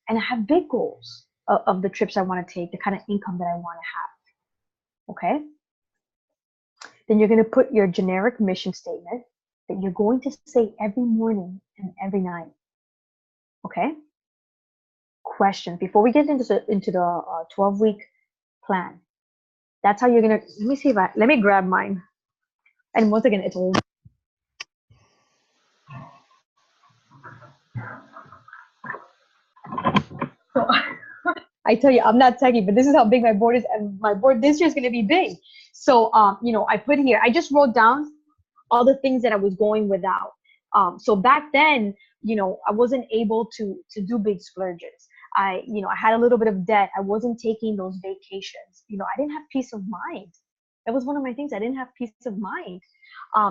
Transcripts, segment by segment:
And I have big goals of the trips I want to take, the kind of income that I want to have. Okay. Then you're going to put your generic mission statement that you're going to say every morning and every night. Okay. Question before we get into the 12-week plan. That's how you're going to, let me grab mine. And once again, it's old. So I tell you, I'm not techie, but this is how big my board is, and my board this year is going to be big. So, I put here, I just wrote down all the things that I was going without. So back then, I wasn't able to do big splurges. I had a little bit of debt. I wasn't taking those vacations. I didn't have peace of mind. That was one of my things. I didn't have peace of mind.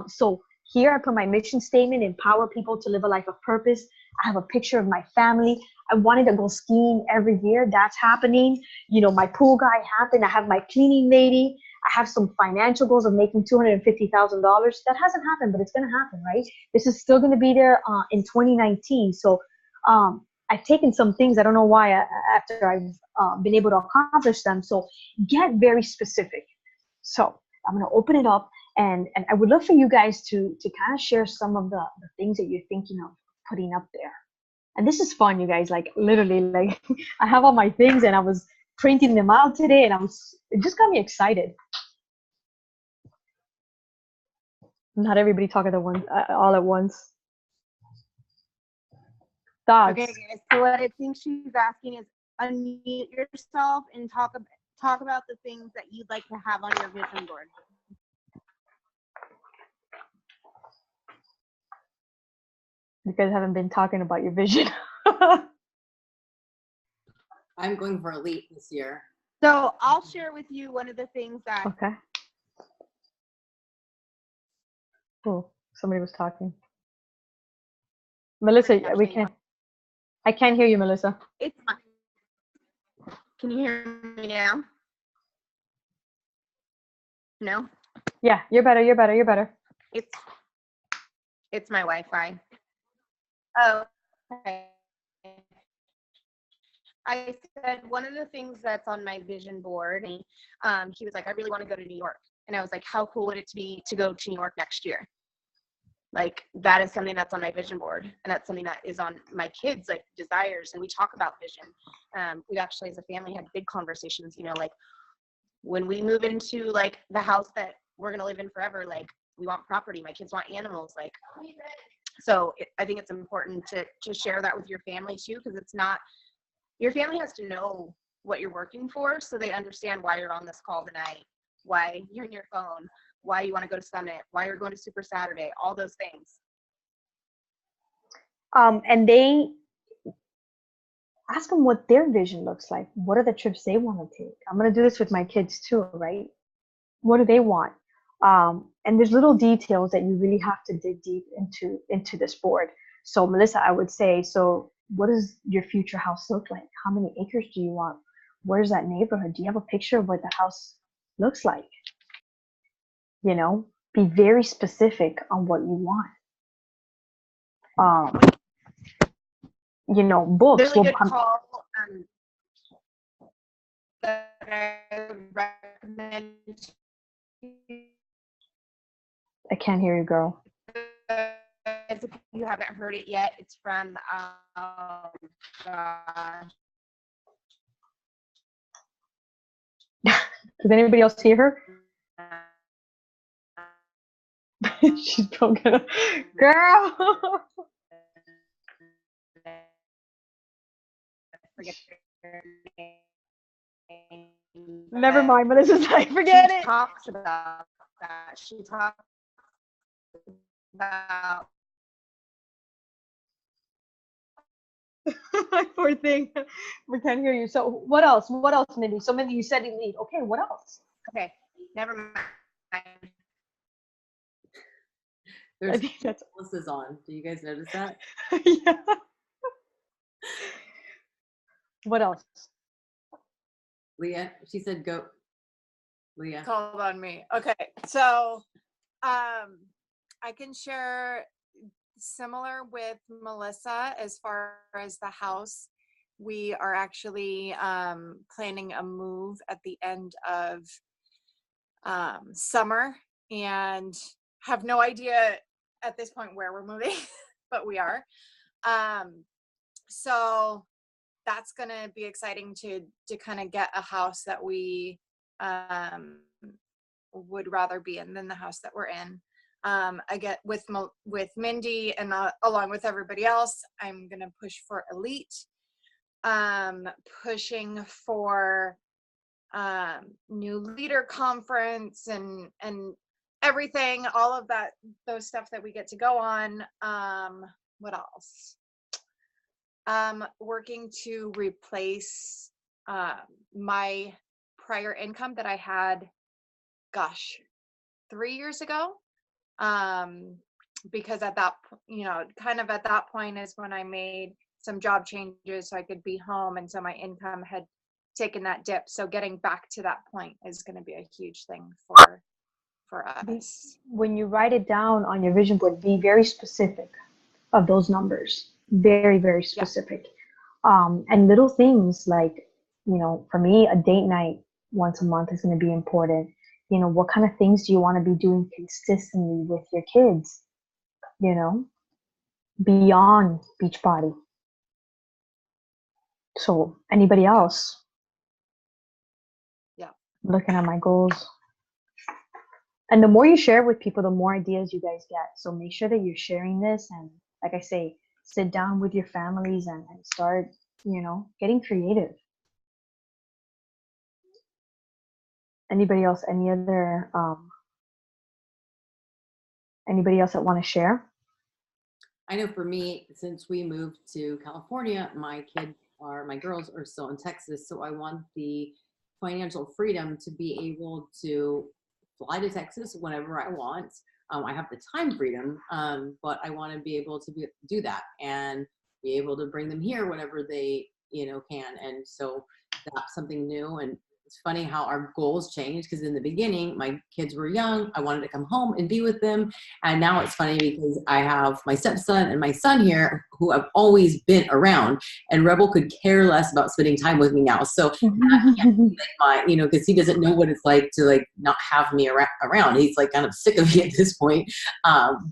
So here I put my mission statement: empower people to live a life of purpose. I have a picture of my family. I wanted to go skiing every year. That's happening. My pool guy happened. I have my cleaning lady. I have some financial goals of making $250,000. That hasn't happened, but it's going to happen, right? This is still going to be there in 2019. So I've taken some things. I don't know why after I've been able to accomplish them. So get very specific. So I'm going to open it up, and I would love for you guys to kind of share some of the things that you're thinking of putting up there. And this is fun, you guys. Like literally, like I have all my things, and I was printing them out today, and it just got me excited. Not everybody talk all at once. Thoughts? Okay, guys. So what I think she's asking is unmute yourself and talk about the things that you'd like to have on your vision board. You guys haven't been talking about your vision. I'm going for elite this year. So I'll share with you one of the things that. Okay. Oh, somebody was talking. Melissa, I can't hear you, Melissa. It's fine. Can you hear me now? No? Yeah, you're better. It's my Wi-Fi. Oh, okay. I said one of the things that's on my vision board, and he was like, I really want to go to New York. And I was like, how cool would it be to go to New York next year? Like, that is something that's on my vision board, and that's something that is on my kids' like desires. And we talk about vision. We actually, as a family, had big conversations, like when we move into like the house that we're going to live in forever, like we want property, my kids want animals, like, so I think it's important to share that with your family too, because it's not, your family has to know what you're working for, so they understand why you're on this call tonight, why you're in your phone, why you want to go to Summit, why you're going to Super Saturday, all those things. And they ask them what their vision looks like. What are the trips they want to take? I'm going to do this with my kids too, right? What do they want? And there's little details that you really have to dig deep into this board. So Melissa, I would say, so what does your future house look like? How many acres do you want? Where's that neighborhood? Do you have a picture of what the house looks like? Be very specific on what you want. Books. Really good call that I recommend. I can't hear you, girl. If you haven't heard it yet, it's from Does anybody else hear her? She's broken. Girl. Never mind, Melissa's like, forget it. She talks about that. She talks about. Poor thing. We can't hear you. So what else? What else, Mindy? So Mindy, you said elite. Okay, what else? Okay, never mind. There's Melissa's on. Do you guys notice that? Yeah. What else? Leah, she said go. Leah. Called on me. Okay, so I can share similar with Melissa as far as the house. we are actually planning a move at the end of summer, and have no idea at this point where we're moving, but we are. So that's going to be exciting to kind of get a house that we would rather be in than the house that we're in. I get with Mindy and along with everybody else, I'm going to push for elite, pushing for new leader conference and everything, all of that, those stuff that we get to go on. What else? Working to replace my prior income that I had, 3 years ago. Because at that, kind of at that point is when I made some job changes so I could be home. And so my income had taken that dip. So getting back to that point is going to be a huge thing for us. When you write it down on your vision board, be very specific of those numbers. Very, very specific. Yeah. And little things like, for me, a date night once a month is going to be important. What kind of things do you want to be doing consistently with your kids? Beyond beach body. So anybody else? Yeah. Looking at my goals. And the more you share with people, the more ideas you guys get. So make sure that you're sharing this. And like I say, sit down with your families and start, getting creative. Anybody else? Anybody else that want to share? I know for me, since we moved to California, my girls are still in Texas. So I want the financial freedom to be able to fly to Texas whenever I want. I have the time freedom, but I want to be able to do that and be able to bring them here whenever they, can. And so that's something new. And it's funny how our goals change, because in the beginning, my kids were young. I wanted to come home and be with them. And now it's funny because I have my stepson and my son here who I've always been around, and Rebel could care less about spending time with me now. So because he doesn't know what it's like to not have me around. He's kind of sick of me at this point.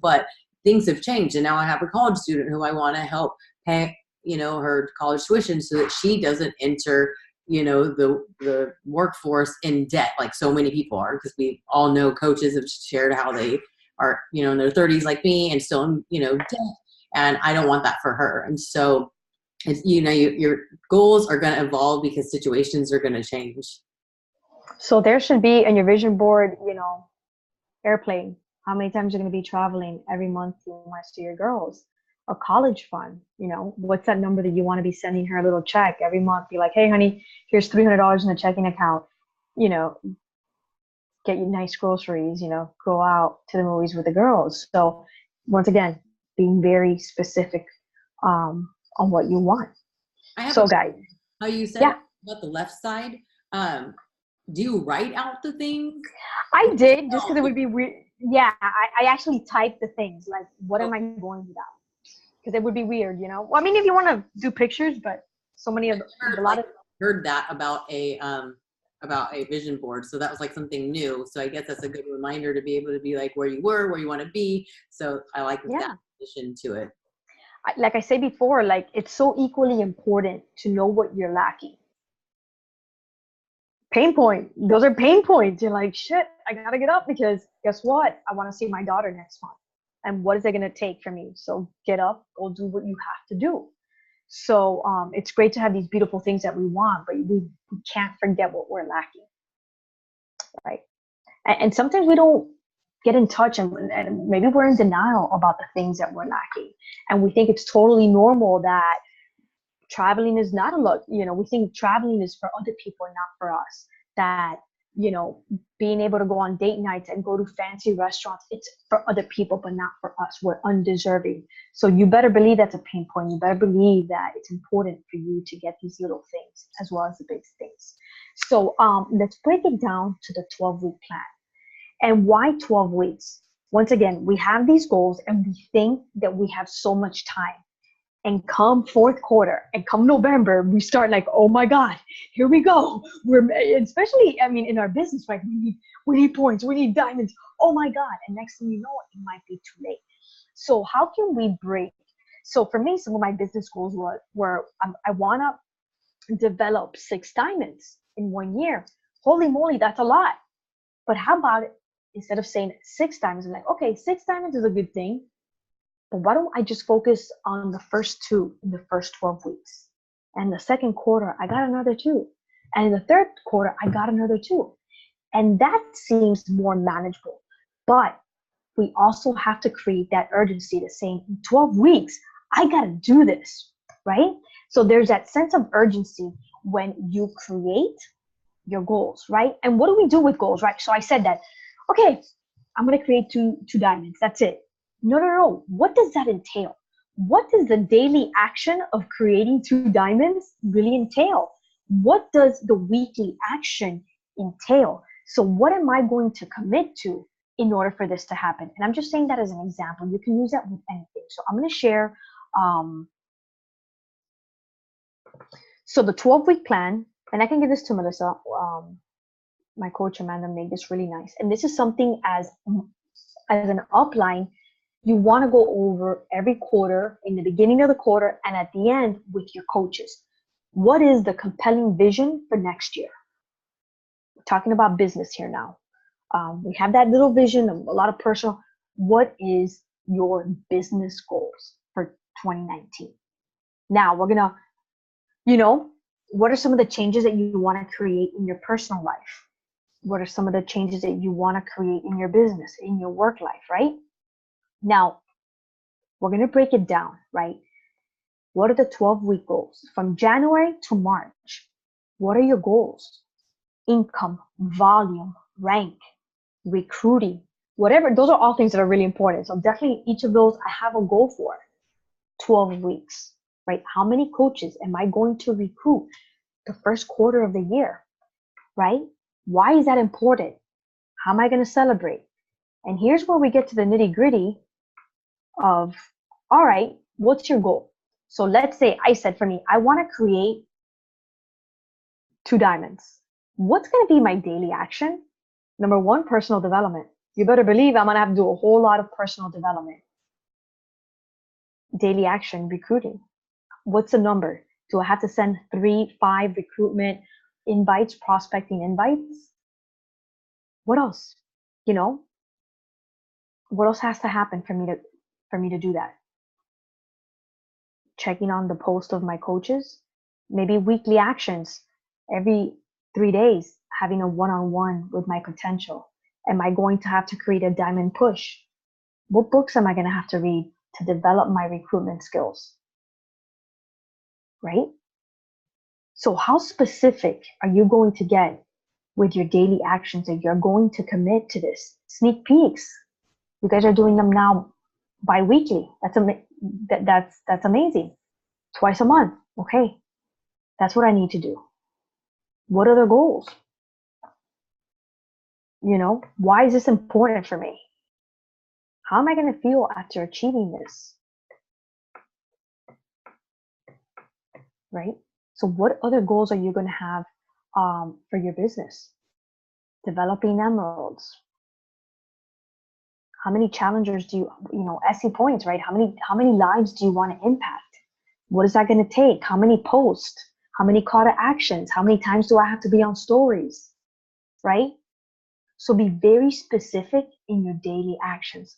But things have changed, and now I have a college student who I want to help pay, her college tuition so that she doesn't enter the workforce in debt like so many people are, because we all know coaches have shared how they are, in their 30s like me and still in, debt. And I don't want that for her. And so it's, your goals are going to evolve because situations are going to change. So there should be in your vision board, airplane. How many times you're going to be traveling every month you want to see your girls? A college fund, what's that number that you want to be sending her a little check every month? Be like, hey, honey, here's $300 in the checking account. Get you nice groceries, go out to the movies with the girls. So once again, being very specific on what you want. Guys, how you said about the left side, do you write out the things? I did, just because it would be weird. Yeah, I actually typed the things, like, what am I going without? Because it would be weird, Well, I mean, if you want to do pictures, but so many of heard that about a vision board, so that was something new. So I guess that's a good reminder to be able to be where you were, where you want to be. So I like that addition to it. Like I said before, it's so equally important to know what you're lacking. Pain point. Those are pain points. You're like, shit, I gotta get up because guess what? I want to see my daughter next month. And what is it going to take for me? So get up, go do what you have to do. So it's great to have these beautiful things that we want, but we can't forget what we're lacking, right? And sometimes we don't get in touch, and maybe we're in denial about the things that we're lacking. And we think it's totally normal that traveling is not a lot. We think traveling is for other people and not for us. That being able to go on date nights and go to fancy restaurants, it's for other people, but not for us. We're undeserving. So you better believe that's a pain point. You better believe that it's important for you to get these little things as well as the big things. So let's break it down to the 12-week plan. And why 12 weeks? Once again, we have these goals and we think that we have so much time. And come fourth quarter and come November, we start like, oh my God, here we go. We're especially, I mean, in our business, right? We need points, we need diamonds. Oh my God. And next thing you know, it might be too late. So how can we break? So for me, some of my business goals were I want to develop 6 diamonds in 1 year. Holy moly, that's a lot. But how about it? Instead of saying 6 diamonds, I'm like, okay, 6 diamonds is a good thing. But why don't I just focus on the first 2 in the first 12 weeks? And the second quarter, I got another 2. And in the third quarter, I got another 2. And that seems more manageable. But we also have to create that urgency to saying, in 12 weeks, I got to do this, right? So there's that sense of urgency when you create your goals, right? And what do we do with goals, right? So I said that, okay, I'm going to create two diamonds. That's it. No. What does that entail? What does the daily action of creating 2 diamonds really entail? What does the weekly action entail? So what am I going to commit to in order for this to happen? And I'm just saying that as an example. You can use that with anything. So I'm going to share. So the 12-week plan, and I can give this to Melissa. My coach Amanda made this really nice. And this is something as an upline you want to go over every quarter, in the beginning of the quarter and at the end with your coaches. What is the compelling vision for next year? We're talking about business here now. We have that little vision, a lot of personal. What is your business goals for 2019? Now we're going to, what are some of the changes that you want to create in your personal life? What are some of the changes that you want to create in your business, in your work life, right? Now, we're going to break it down, right? What are the 12-week goals? From January to March, what are your goals? Income, volume, rank, recruiting, whatever. Those are all things that are really important. So definitely each of those I have a goal for. 12 weeks, right? How many coaches am I going to recruit the first quarter of the year, right? Why is that important? How am I going to celebrate? And here's where we get to the nitty-gritty of, all right, what's your goal? So let's say I said for me, I want to create 2 diamonds. What's going to be my daily action? Number 1, personal development. You better believe I'm going to have to do a whole lot of personal development. Daily action, recruiting. What's the number? Do I have to send 3, 5 recruitment invites, prospecting invites? What else? What else has to happen for me to do that? Checking on the post of my coaches, maybe weekly actions, every 3 days, having a one-on-one with my potential. Am I going to have to create a diamond push? What books am I going to have to read to develop my recruitment skills? Right? So how specific are you going to get with your daily actions that you're going to commit to this? Sneak peeks. You guys are doing them now bi-weekly. That's amazing. Twice a month. Okay. That's what I need to do. What are the goals? Why is this important for me? How am I going to feel after achieving this? Right? So what other goals are you going to have for your business? Developing emeralds. How many challengers do you SE points, right? How many lives do you want to impact? What is that going to take? How many posts? How many call to actions? How many times do I have to be on stories? Right? So be very specific in your daily actions.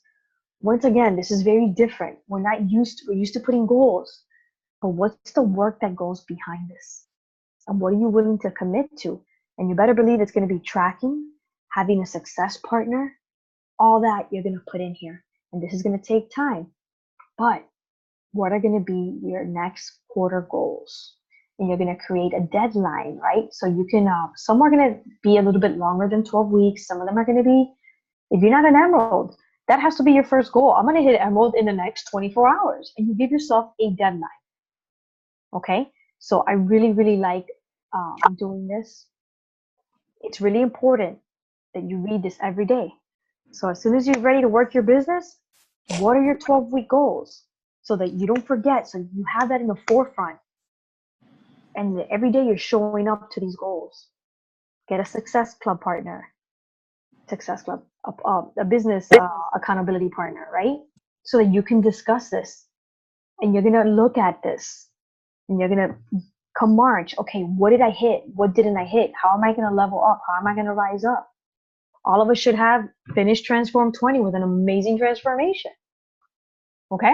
Once again, this is very different. We're used to putting goals, but what's the work that goes behind this? And what are you willing to commit to? And you better believe it's going to be tracking, having a success partner, all that you're going to put in here. And this is going to take time. But what are going to be your next quarter goals? And you're going to create a deadline, right? So you can, some are going to be a little bit longer than 12 weeks. Some of them are going to be, if you're not an emerald, that has to be your first goal. I'm going to hit emerald in the next 24 hours. And you give yourself a deadline. Okay? So I really, really like doing this. It's really important that you read this every day. So as soon as you're ready to work your business, what are your 12-week goals? so that you don't forget. So you have that in the forefront. And every day you're showing up to these goals. Get a success club partner, a business accountability partner, right? So that you can discuss this, and you're gonna look at this, and you're gonna come March. Okay, what did I hit? What didn't I hit? How am I gonna level up? How am I gonna rise up? All of us should have finished Transform 20 with an amazing transformation. Okay.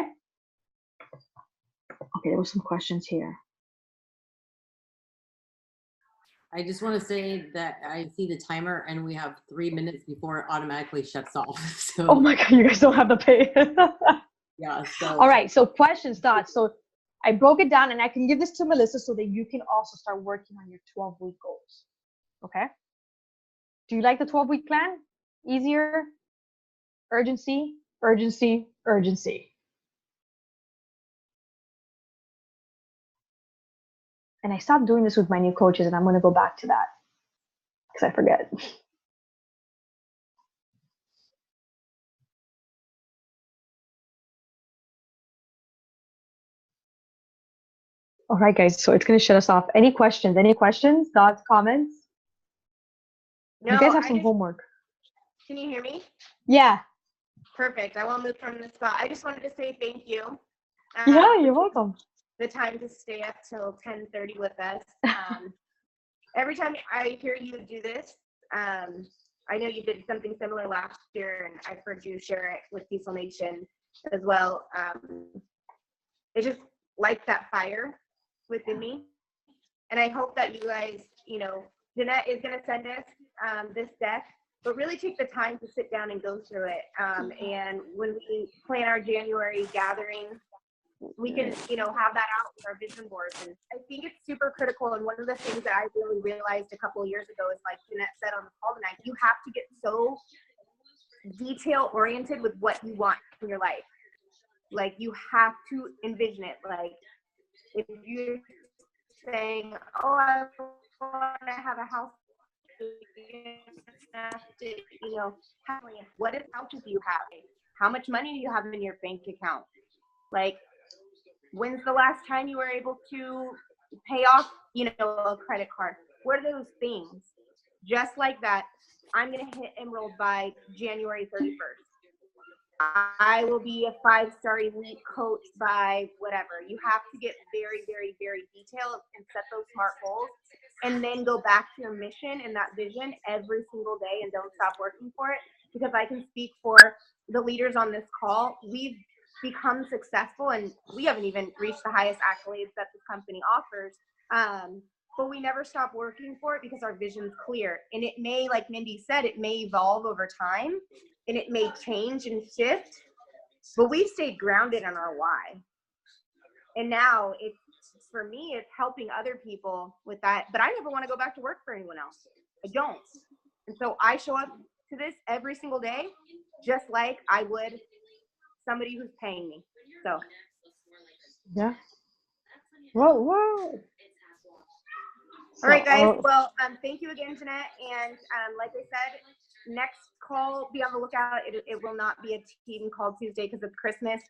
Okay, there were some questions here. I just want to say that I see the timer and we have 3 minutes before it automatically shuts off. So Oh my God, you guys don't have to pay. yeah. So All right, so questions, thoughts. So I broke it down, and I can give this to Melissa so that you can also start working on your 12-week goals. Okay. Do you like the 12-week plan? Easier? Urgency, urgency, urgency. And I stopped doing this with my new coaches, and I'm going to go back to that because I forget. All right, guys, so it's going to shut us off. Any questions? Any questions, thoughts, comments? No, You guys have some homework. Can you hear me? Yeah. Perfect. I won't move from the spot. I just wanted to say thank you. Yeah, you're welcome. The time to stay up till 10:30 with us. Every time I hear you do this, I know you did something similar last year, and I've heard you share it with Peaceful Nation as well. It just lights that fire within me. And I hope that you guys, Jeannette is going to send us this deck, but really take the time to sit down and go through it. And when we plan our January gathering, we can, have that out with our vision boards. And I think it's super critical. And one of the things that I really realized a couple of years ago is, like Jeannette said on the call tonight, you have to get so detail oriented with what you want in your life. Like, you have to envision it. Like, if you're saying, oh, I want to have a house, what houses do you have? How much money do you have in your bank account? Like, when's the last time you were able to pay off, a credit card? What are those things? Just like that, I'm going to hit enrolled by January 31st. I will be a 5-star elite coach by whatever. You have to get very, very, very detailed and set those SMART goals, and then go back to your mission and that vision every single day, and don't stop working for it. Because I can speak for the leaders on this call. We've become successful, and we haven't even reached the highest accolades that this company offers. But we never stop working for it because our vision's clear. And it may, like Mindy said, it may evolve over time, and it may change and shift, but we've stayed grounded in our why. And now for me, it's helping other people with that. But I never want to go back to work for anyone else. I don't. And so I show up to this every single day, just like I would somebody who's paying me. So. Yeah. Whoa. All right, guys. Well, thank you again, Jeannette. And like I said, next call, be on the lookout. It will not be a team call Tuesday because it's Christmas.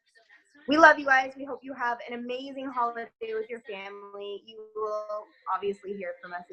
We love you guys. We hope you have an amazing holiday with your family. You will obviously hear from us